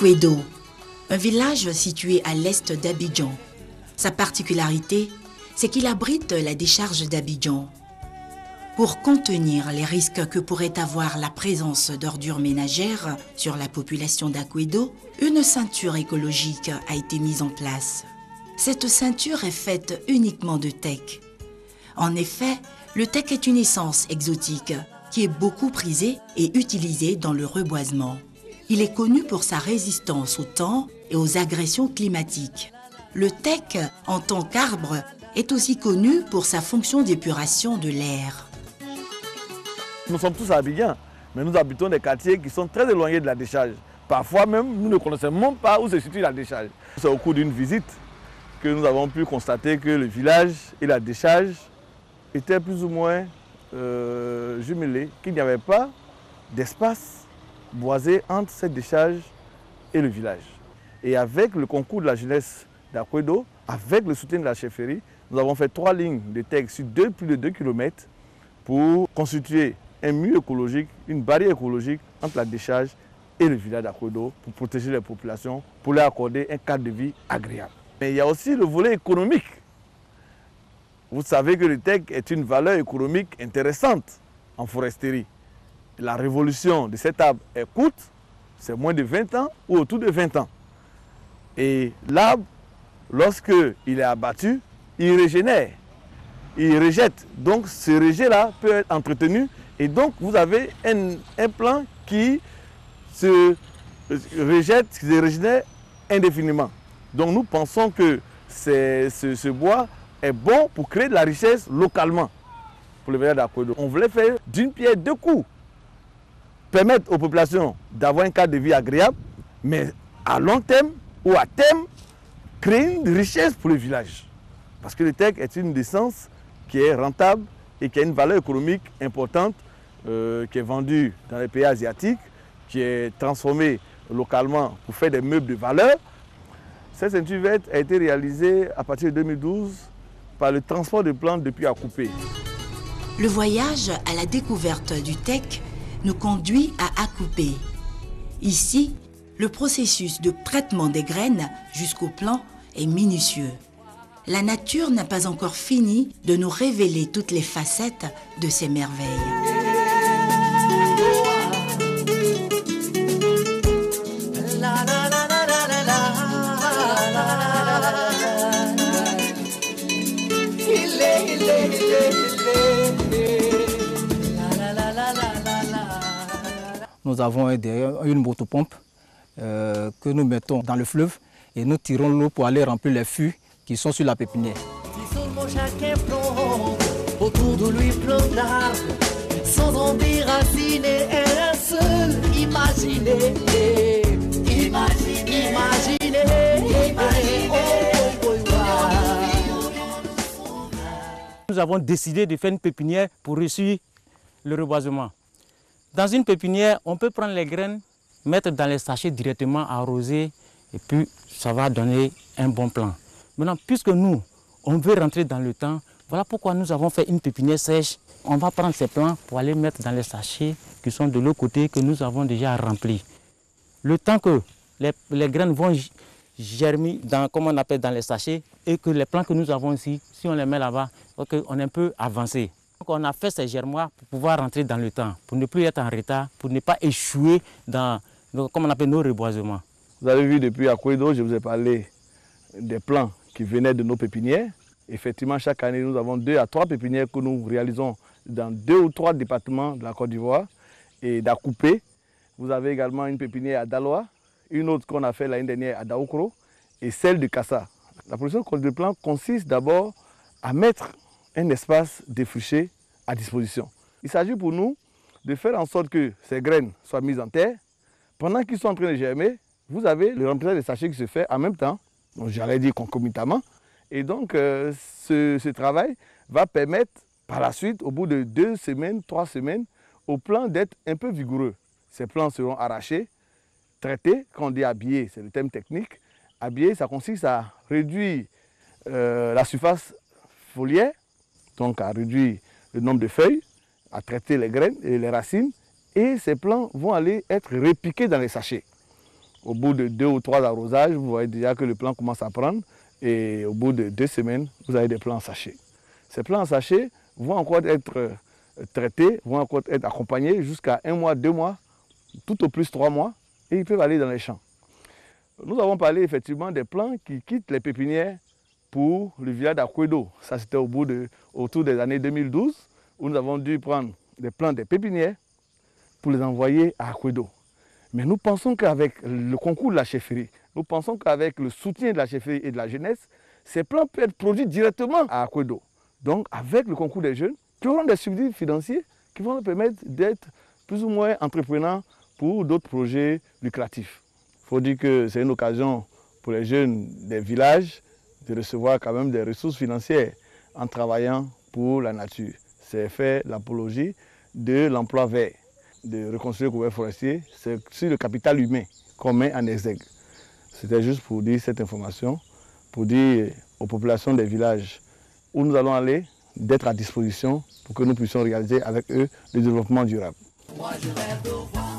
Akwedo, un village situé à l'est d'Abidjan. Sa particularité, c'est qu'il abrite la décharge d'Abidjan. Pour contenir les risques que pourrait avoir la présence d'ordures ménagères sur la population d'Akwedo, une ceinture écologique a été mise en place. Cette ceinture est faite uniquement de teck. En effet, le teck est une essence exotique qui est beaucoup prisée et utilisée dans le reboisement. Il est connu pour sa résistance au temps et aux agressions climatiques. Le teck, en tant qu'arbre, est aussi connu pour sa fonction d'épuration de l'air. Nous sommes tous à Abidjan, mais nous habitons des quartiers qui sont très éloignés de la décharge. Parfois même, nous ne connaissons même pas où se situe la décharge. C'est au cours d'une visite que nous avons pu constater que le village et la décharge étaient plus ou moins jumelés, qu'il n'y avait pas d'espace boisé entre cette décharge et le village. Et avec le concours de la jeunesse d'Akwedo, avec le soutien de la chefferie, nous avons fait 3 lignes de teck sur plus de 2 km pour constituer un mur écologique, une barrière écologique entre la décharge et le village d'Akwedo pour protéger les populations, pour leur accorder un cadre de vie agréable. Mais il y a aussi le volet économique. Vous savez que le teck est une valeur économique intéressante en foresterie. La révolution de cet arbre est courte, c'est moins de 20 ans ou autour de 20 ans. Et l'arbre, lorsqu'il est abattu, il régénère, il rejette. Donc ce rejet-là peut être entretenu et donc vous avez un plant qui se rejette, qui se régénère indéfiniment. Donc nous pensons que ce bois est bon pour créer de la richesse localement pour le village d'Akwedo. On voulait faire d'une pierre deux coups, permettre aux populations d'avoir un cadre de vie agréable, mais à long terme ou à terme, créer une richesse pour le village. Parce que le teck est une essence qui est rentable et qui a une valeur économique importante, qui est vendue dans les pays asiatiques, qui est transformée localement pour faire des meubles de valeur. Cette ceinture verte a été réalisée à partir de 2012 par le transport de plantes depuis Akupé. Le voyage à la découverte du teck nous conduit à Akupé. Ici, le processus de traitement des graines jusqu'au plant est minutieux. La nature n'a pas encore fini de nous révéler toutes les facettes de ces merveilles. Nous avons une motopompe que nous mettons dans le fleuve et nous tirons l'eau pour aller remplir les fûts qui sont sur la pépinière. Autour de lui plein d'arbres, sans en déraciner un seul. Imaginez, imaginez, Nous avons décidé de faire une pépinière pour réussir le reboisement. Dans une pépinière, on peut prendre les graines, mettre dans les sachets directement, arroser, et puis ça va donner un bon plant. Maintenant, puisque nous, on veut rentrer dans le temps, voilà pourquoi nous avons fait une pépinière sèche. On va prendre ces plants pour aller mettre dans les sachets qui sont de l'autre côté, que nous avons déjà remplis. Le temps que les graines vont germer dans, comme on appelle, dans les sachets, et que les plants que nous avons ici, si on les met là-bas, on est un peu avancé. Donc on a fait ces germoirs pour pouvoir rentrer dans le temps, pour ne plus être en retard, pour ne pas échouer dans, comme on appelle, nos reboisements. Vous avez vu depuis Akwedo, je vous ai parlé des plants qui venaient de nos pépinières. Effectivement, chaque année, nous avons 2 à 3 pépinières que nous réalisons dans 2 ou 3 départements de la Côte d'Ivoire et d'Akupé. Vous avez également une pépinière à Daloa, une autre qu'on a fait l'année dernière à Daoukro et celle de Kassa. La production de plants consiste d'abord à mettre un espace défriché à disposition. Il s'agit pour nous de faire en sorte que ces graines soient mises en terre. Pendant qu'ils sont en train de germer, vous avez le remplissage des sachets qui se fait en même temps, j'allais dire concomitamment. Et donc ce travail va permettre par la suite, au bout de 2 semaines, 3 semaines, aux plants d'être un peu vigoureux. Ces plants seront arrachés, traités. Quand on dit habillés, c'est le terme technique. Habiller, ça consiste à réduire la surface foliaire, donc à réduire le nombre de feuilles, à traiter les graines et les racines, et ces plants vont aller être repiqués dans les sachets. Au bout de 2 ou 3 arrosages, vous voyez déjà que le plant commence à prendre. Et au bout de 2 semaines, vous avez des plants en sachet. Ces plants en sachet vont encore être traités, vont encore être accompagnés jusqu'à 1 mois, 2 mois, tout au plus 3 mois, et ils peuvent aller dans les champs. Nous avons parlé effectivement des plants qui quittent les pépinières pour le village d'Akwedo. Ça, c'était autour des années 2012, où nous avons dû prendre des plants des pépinières pour les envoyer à Akwedo. Mais nous pensons qu'avec le concours de la chefferie, nous pensons qu'avec le soutien de la chefferie et de la jeunesse, ces plants peuvent être produits directement à Akwedo. Donc, avec le concours des jeunes, qui auront des subsides financiers qui vont nous permettre d'être plus ou moins entreprenants pour d'autres projets lucratifs. Il faut dire que c'est une occasion pour les jeunes des villages de recevoir quand même des ressources financières en travaillant pour la nature. C'est faire l'apologie de l'emploi vert, de reconstruire le couvert forestier. C'est sur le capital humain qu'on met en exergue. C'était juste pour dire cette information, pour dire aux populations des villages où nous allons aller, d'être à disposition pour que nous puissions réaliser avec eux le développement durable. Moi je rêve de voir